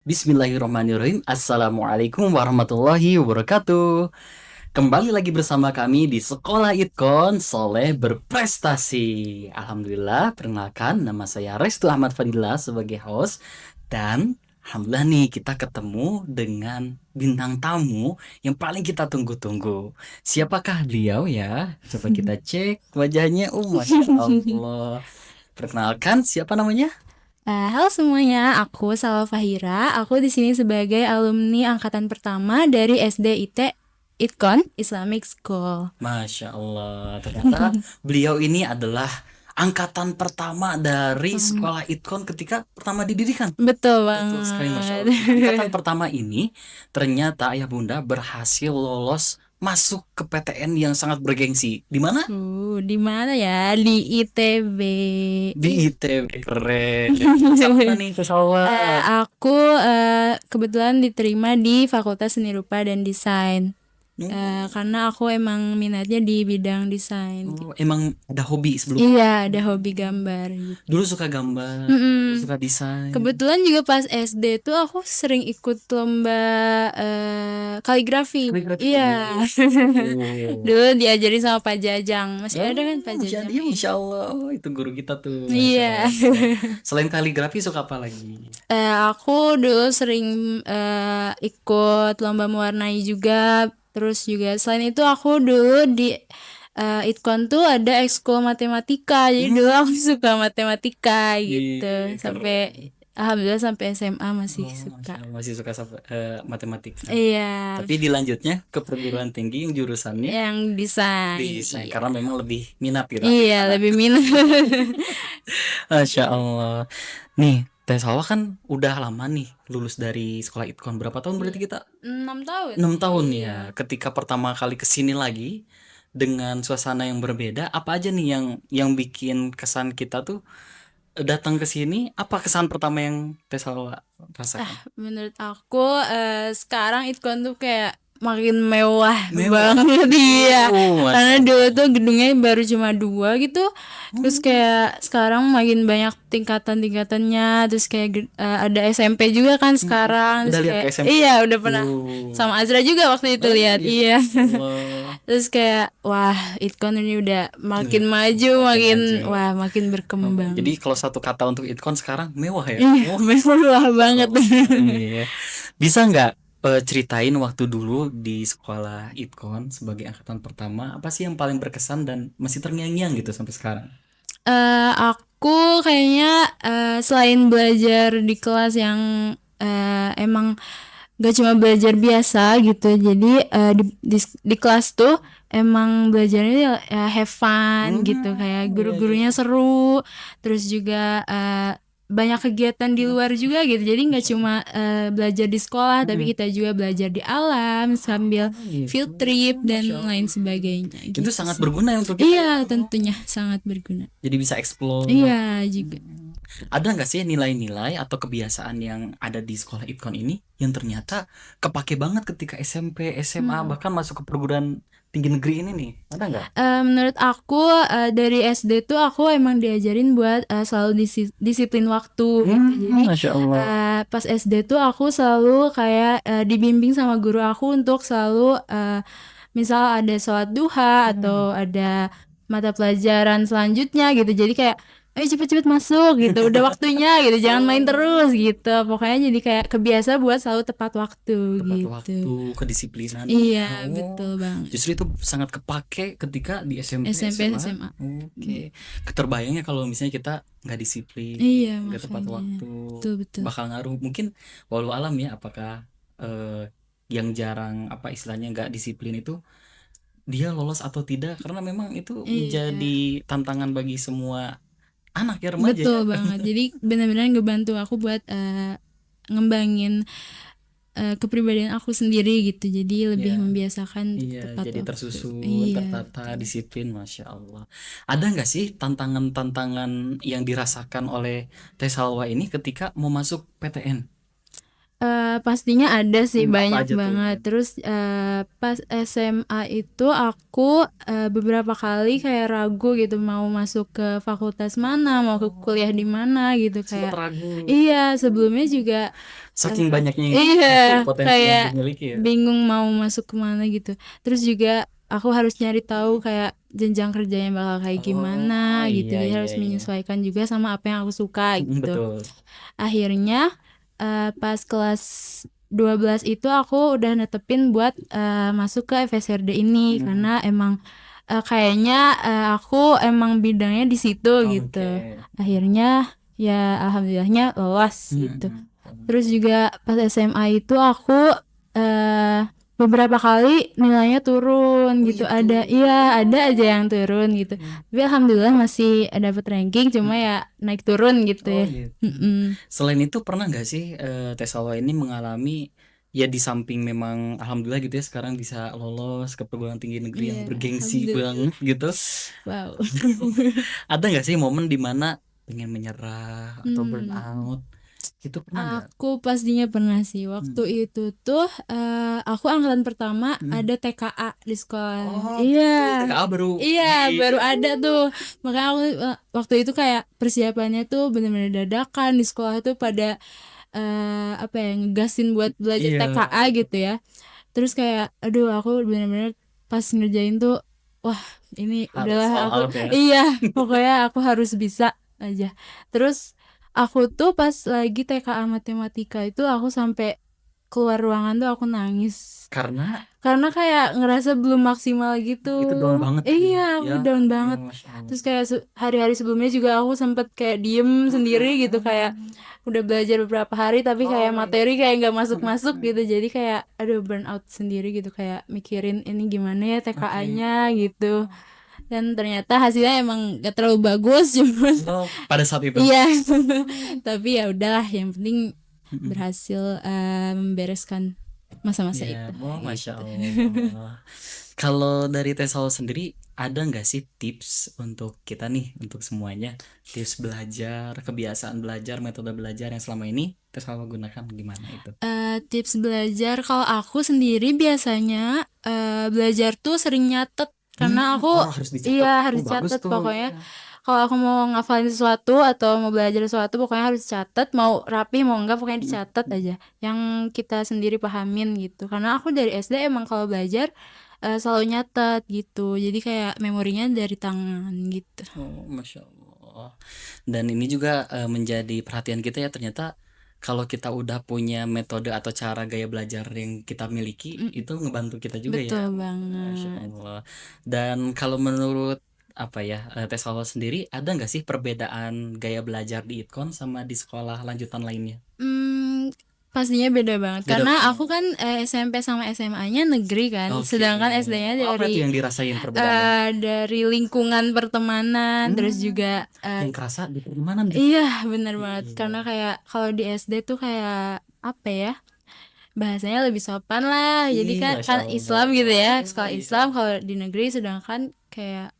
Bismillahirrahmanirrahim. Assalamualaikum warahmatullahi wabarakatuh. Kembali lagi bersama kami di Sekolah Itkon Soleh Berprestasi. Alhamdulillah, perkenalkan nama saya Restu Ahmad Fadila sebagai host. Dan alhamdulillah nih kita ketemu dengan bintang tamu yang paling kita tunggu-tunggu. Siapakah beliau ya? Coba kita cek wajahnya. Masya Allah. Perkenalkan, siapa namanya? Halo semuanya, aku Salwa Fahira. Aku di sini sebagai alumni angkatan pertama dari SD Itkon Islamic School. Masya Allah, ternyata beliau ini adalah angkatan pertama dari sekolah Itkon ketika pertama didirikan. Betul Betul sekali, Masya Allah. banget. Angkatan pertama ini ternyata ayah bunda berhasil lolos masuk ke PTN yang sangat bergengsi. Di mana? Di mana ya? Di ITB. Di ITB. Keren. Siapa nih, pesawat? Aku kebetulan diterima di Fakultas Seni Rupa dan Desain. Karena aku emang minatnya di bidang desain. Oh, emang ada hobi sebelum? Iya, ada hobi gambar gitu. Dulu suka gambar, suka desain. Kebetulan juga pas SD tuh aku sering ikut lomba kaligrafi. Iya. Dulu diajarin sama Pak Jajang. Masih ada kan Pak Jajang? Jadi Masya Allah, itu guru kita tuh. Iya. Selain kaligrafi suka apa lagi? Aku dulu sering ikut lomba mewarnai juga. Terus juga selain itu aku dulu di Itkon tuh ada ekskul matematika. Jadi dulu aku suka matematika gitu. Sampai alhamdulillah sampai SMA masih suka. Masih suka matematika. Iya. Tapi dilanjutnya ke perguruan tinggi yang jurusannya Yang desain. desain, karena memang lebih minat gitu. Iya, lebih minat. Masya Allah. Nih, Teh Salwa kan udah lama nih lulus dari sekolah Itkon. Berapa tahun berarti kita? 6 tahun. 6 tahun ya. Ketika pertama kali kesini lagi dengan suasana yang berbeda, apa aja nih yang bikin kesan kita tuh datang ke sini? Apa kesan pertama yang Teh Salwa rasakan? Menurut aku sekarang Itkon tuh kayak makin mewah banget dia. Karena dulu tuh gedungnya baru cuma 2 gitu. Terus kayak sekarang makin banyak tingkatannya. Terus kayak ada SMP juga kan sekarang. Udah Terus lihat kayak, ke SMP? iya udah pernah sama Azra juga waktu itu lihat. Iya. Terus kayak wah Itkon ini udah makin maju, makin berkembang. Jadi kalau satu kata untuk Itkon sekarang mewah ya? Mewah banget. Iya. Bisa nggak ceritain waktu dulu di sekolah Itkon sebagai angkatan pertama, apa sih yang paling berkesan dan masih terngiang-ngiang gitu sampai sekarang? Aku kayaknya selain belajar di kelas yang emang gak cuma belajar biasa gitu, jadi di kelas tuh emang belajarnya ya have fun gitu, kayak guru-gurunya seru, terus juga banyak kegiatan di luar juga gitu, jadi nggak cuma belajar di sekolah, tapi kita juga belajar di alam sambil field trip dan lain sebagainya. Itu Gitu sangat sih. berguna ya untuk kita. Iya, tentunya sangat berguna. Jadi bisa explore. Iya juga. Ada nggak sih nilai-nilai atau kebiasaan yang ada di sekolah Itkon ini yang ternyata kepake banget ketika SMP, SMA, bahkan masuk ke perguruan tinggi negeri ini nih? Ada nggak? Menurut aku dari SD tuh aku emang diajarin buat selalu disiplin waktu gitu. Jadi Masya Allah. pas SD tuh aku selalu kayak dibimbing sama guru aku untuk selalu misal ada sholat duha atau ada mata pelajaran selanjutnya gitu. Jadi kayak ayo cepet-cepet masuk gitu, udah waktunya gitu, jangan main terus gitu. Pokoknya jadi kayak kebiasa buat selalu tepat waktu Tepat gitu. waktu, kedisiplinan. Iya, betul banget. Justru itu sangat kepake ketika di SMP, SMP, SMA. SMA. Oke. Keterbayangnya kalau misalnya kita nggak disiplin, Iya, nggak tepat makanya. waktu, Betul. bakal ngaruh. Mungkin walau alam ya, apakah yang jarang apa istilahnya nggak disiplin itu dia lolos atau tidak, karena memang itu menjadi tantangan bagi semua anak ya, remaja. Betul banget. Jadi benar-benar ngebantu aku buat ngembangin kepribadian aku sendiri gitu. Jadi lebih membiasakan tepat Jadi waktu. tersusun, Iya, tertata, disiplin, Masya Allah. Ada nggak sih tantangan-tantangan yang dirasakan oleh Teh Salwa ini ketika mau masuk PTN? pastinya ada sih, Apa banyak aja tuh? banget. Terus pas SMA itu aku beberapa kali kayak ragu gitu mau masuk ke fakultas mana, mau ke kuliah di mana gitu, Sempat kayak ragu. iya sebelumnya juga Saking banyaknya iya, potensi yang kayak dimiliki ya. bingung mau masuk kemana gitu. Terus juga aku harus nyari tahu kayak jenjang kerjanya bakal kayak gimana Oh gitu. iya Jadi iya harus iya. menyesuaikan juga sama apa yang aku suka gitu. Betul. Akhirnya pas kelas 12 itu aku udah netepin buat masuk ke FSRD ini karena emang kayaknya aku emang bidangnya di situ gitu. Oke. Akhirnya ya alhamdulillahnya lolos gitu. Terus juga pas SMA itu aku beberapa kali nilainya turun gitu. Ada aja yang turun gitu. Tapi alhamdulillah masih dapat ranking, cuma ya naik turun gitu Oh ya. gitu. Mm-mm. Selain itu pernah nggak sih Tesalwa ini mengalami ya di samping memang alhamdulillah gitu ya sekarang bisa lolos ke perguruan tinggi negeri yang Iya, bergengsi alhamdulillah. banget gitu. Wow. Ada nggak sih momen dimana pengen menyerah atau Hmm. burnout? Itu pernah nggak? Aku pastinya pernah sih. Waktu itu tuh aku angkatan pertama ada TKA di sekolah. Oh gitu, Iya. TKA baru Iya, di baru ada tuh. Makanya aku waktu itu kayak persiapannya tuh bener-bener dadakan di sekolah tuh pada apa ya, ngegasin buat belajar iya TKA gitu ya. Terus kayak aduh, aku bener-bener pas ngerjain tuh wah, ini harus udahlah all aku out ya. iya, pokoknya aku harus bisa aja. Terus aku tuh pas lagi TKA matematika itu aku sampai keluar ruangan tuh aku nangis Karena karena kayak ngerasa belum maksimal gitu. itu down banget Iya, ya. aku down Iya, banget. Masya Allah. Terus kayak hari-hari sebelumnya juga aku sempet kayak diem sendiri gitu, kayak udah belajar beberapa hari tapi kayak materi kayak nggak masuk-masuk gitu. Jadi kayak aduh, burn out sendiri gitu, kayak mikirin ini gimana ya TKA-nya gitu. Dan ternyata hasilnya emang gak terlalu bagus cuman Oh, pada saat itu. iya. Tapi ya udahlah, yang penting berhasil membereskan masa-masa Ya, itu oh, Masya gitu. Allah. Kalau dari Tesal sendiri, ada nggak sih tips untuk kita nih, untuk semuanya? Tips belajar, kebiasaan belajar, metode belajar yang selama ini Tesal gunakan gimana itu? Tips belajar kalau aku sendiri biasanya belajar tuh sering nyatet karena aku Oh, harus dicatat. iya Oh, harus bagus catat tuh. pokoknya. Kalau aku mau ngafalin sesuatu atau mau belajar sesuatu pokoknya harus catat, mau rapi mau enggak pokoknya dicatat aja yang kita sendiri pahamin gitu. Karena aku dari SD emang kalau belajar selalu nyatat gitu, jadi kayak memorinya dari tangan gitu. Oh, Masya Allah. Dan ini juga menjadi perhatian kita ya, ternyata kalau kita udah punya metode atau cara gaya belajar yang kita miliki, itu ngebantu kita juga ya. Betul Masya banget. Allah. Dan kalau menurut apa ya, Tes Alwa sendiri, ada nggak sih perbedaan gaya belajar di ITKON sama di sekolah lanjutan lainnya? Pastinya beda banget Beda karena banget. aku kan SMP sama SMA-nya negeri kan, Oke. sedangkan SD-nya Apa tuh dari yang dirasain perbedaannya? dari lingkungan pertemanan, terus juga Yang kerasa di pertemanan tuh. iya bener banget Iya. karena kayak kalau di SD tuh kayak apa ya, bahasanya lebih sopan lah, jadi Ih, kan Masya kan Allah. Islam gitu ya, sekolah Iya. Islam. Kalau di negeri sedangkan kayak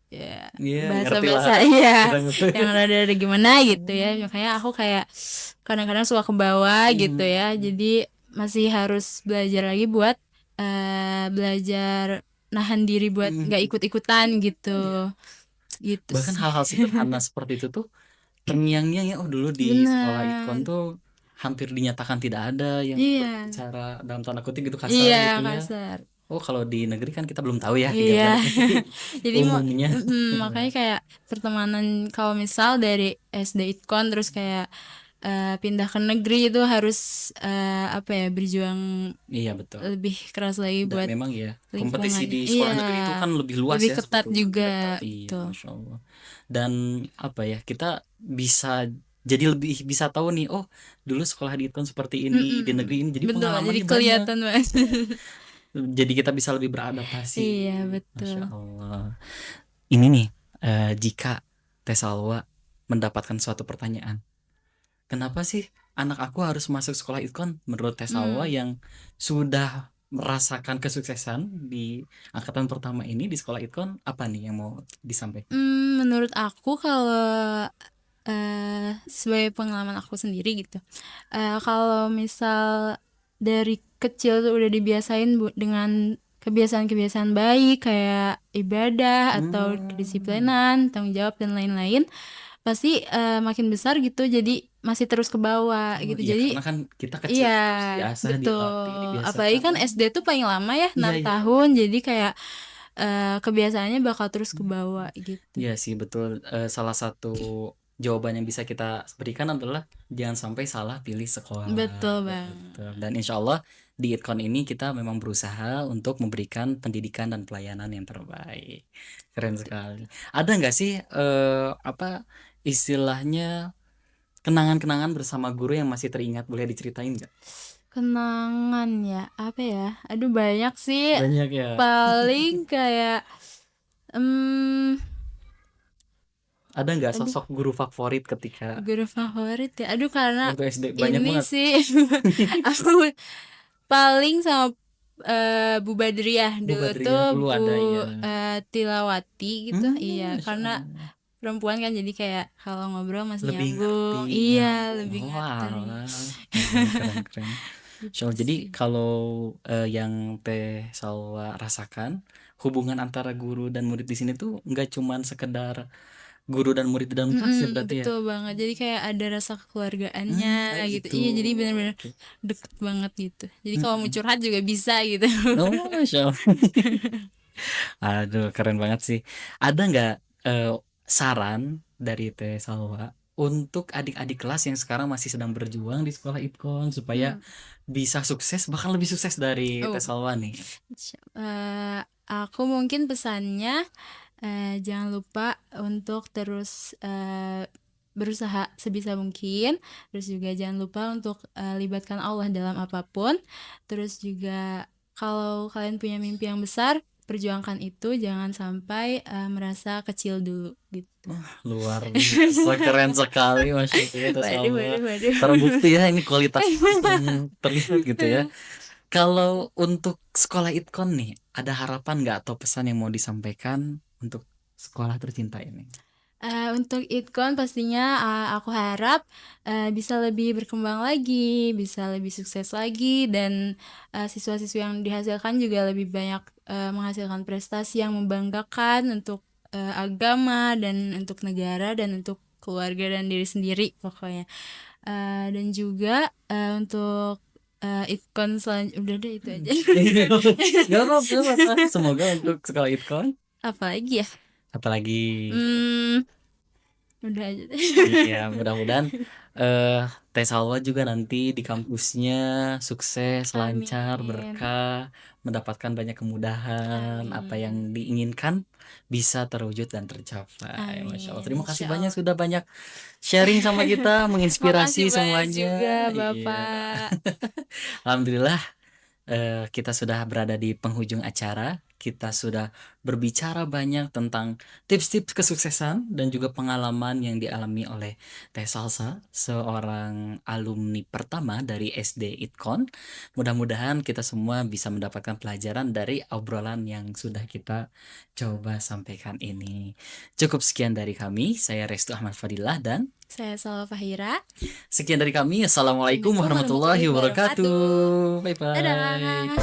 ya Iya, ngerti lah. bahasa-bahasa iya Kita ngerti. yang rada-rada gimana gitu ya, makanya aku kayak kadang-kadang suka ke bawah gitu ya, jadi masih harus belajar lagi buat belajar nahan diri buat nggak ikut-ikutan gitu gitu Bahkan sih. hal-hal sederhana seperti itu tuh terngiang-ngiang ya. Oh, dulu di sekolah ITKON Bener, tuh hampir dinyatakan tidak ada yang iya berbicara dalam tanda kutip gitu kasar iya gitu ya. kasar. Oh, kalau di negeri kan kita belum tahu ya Iya, gambar jadi umumnya. makanya kayak pertemanan kalau misal dari SD Itkon terus kayak pindah ke negeri itu harus apa ya, berjuang Iya betul. lebih keras lagi Dan buat memang ya kompetisi lingkungannya. di Iya, sekolah negeri itu kan lebih luas lebih ya ketat sebetulnya. Lebih juga ketat. Iya, tuh. Masya Allah. Dan apa ya, kita bisa jadi lebih bisa tahu nih, oh dulu sekolah di ITKON seperti ini, di negeri ini, jadi Betul, jadi pengalamannya banyak. kelihatan banget. Jadi kita bisa lebih beradaptasi. Iya, Masya betul. Allah. Ini nih, jika Tesalwa mendapatkan suatu pertanyaan, kenapa sih anak aku harus masuk sekolah ITKON? Menurut Tesalwa yang sudah merasakan kesuksesan di angkatan pertama ini di sekolah ITKON, apa nih yang mau disampaikan? Menurut aku kalau sebagai pengalaman aku sendiri gitu, kalau misal dari kecil tuh udah dibiasain dengan kebiasaan-kebiasaan baik kayak ibadah atau kedisiplinan, tanggung jawab dan lain-lain, pasti makin besar gitu jadi masih terus ke bawah gitu. Iya, Jadi karena kan kita kecil iya, terus biasa dilatih, betul. Apalagi dibiasakan. kan SD tuh paling lama ya, Iya, 6 iya. tahun. Jadi kayak kebiasaannya bakal terus ke bawah gitu. Iya sih betul. Salah satu jawaban yang bisa kita berikan adalah jangan sampai salah pilih sekolah. Betul bang. Betul. Dan insya Allah di Itkon ini kita memang berusaha untuk memberikan pendidikan dan pelayanan yang terbaik. Keren sekali. Ada nggak sih apa istilahnya kenangan-kenangan bersama guru yang masih teringat? Boleh diceritain nggak? Kenangan ya, apa ya? Aduh banyak sih. Banyak ya. Paling kayak Ada nggak sosok guru favorit ketika guru favorit ya. Aduh karena waktu SD? Banyak ini banget. sih aku paling sama Bu Badriah Bu dulu Badriah tuh dulu Bu ada ya. Tilawati gitu. Iya, Masya karena Allah. perempuan kan jadi kayak kalau ngobrol masih Lebih nyambung. ngerti Iya, nyambung. lebih Wah, ngerti. keren keren. So, Gitu jadi sih. kalau yang Teh Salwa rasakan hubungan antara guru dan murid di sini tuh nggak cuman sekedar guru dan murid di dalam kelas ya berarti ya. Betul banget. Jadi kayak ada rasa kekeluargaannya Kayak gitu. gitu. Iya, jadi benar-benar Oke. deket banget gitu. Jadi kalau mau curhat juga bisa gitu. Oh, Masya Allah. Aduh, keren banget sih. Ada nggak saran dari Teh Salwa untuk adik-adik kelas yang sekarang masih sedang berjuang di sekolah Itkon supaya bisa sukses bahkan lebih sukses dari Teh Oh, Salwa nih? aku mungkin pesannya jangan lupa untuk terus berusaha sebisa mungkin. Terus juga jangan lupa untuk libatkan Allah dalam apapun. Terus juga kalau kalian punya mimpi yang besar, perjuangkan itu. Jangan sampai merasa kecil dulu gitu. Luar biasa, keren sekali Masya Allah Teh Waduh, Salwa. waduh, waduh. Terbukti ya ini kualitas terlihat gitu ya. Kalau untuk sekolah Itkon nih, ada harapan nggak atau pesan yang mau disampaikan untuk sekolah tercinta ini? Untuk Itkon pastinya aku harap bisa lebih berkembang lagi, bisa lebih sukses lagi, dan siswa-siswa yang dihasilkan juga lebih banyak menghasilkan prestasi yang membanggakan untuk agama dan untuk negara dan untuk keluarga dan diri sendiri pokoknya. Dan juga untuk Itkon selanjutnya udah deh itu aja. Gak apa-apa. Semoga untuk sekolah Itkon, Apalagi ya? apalagi Udah aja deh. iya mudah-mudahan Teh Salwa juga nanti di kampusnya sukses, lancar, Amin. berkah, mendapatkan banyak kemudahan, apa yang diinginkan bisa terwujud dan tercapai. Masya Allah. Terima kasih banyak sudah banyak sharing sama kita, menginspirasi Makasih banyak semuanya. juga Iya. Bapak. Alhamdulillah kita sudah berada di penghujung acara. Kita sudah berbicara banyak tentang tips-tips kesuksesan dan juga pengalaman yang dialami oleh Teh Salsa, seorang alumni pertama dari SD Itkon. Mudah-mudahan kita semua bisa mendapatkan pelajaran dari obrolan yang sudah kita coba sampaikan ini. Cukup sekian dari kami. Saya Restu Ahmad Fadilah dan Saya Salwa Fahira. sekian dari kami. Assalamualaikum warahmatullahi wabarakatuh. Bye bye. Dadah.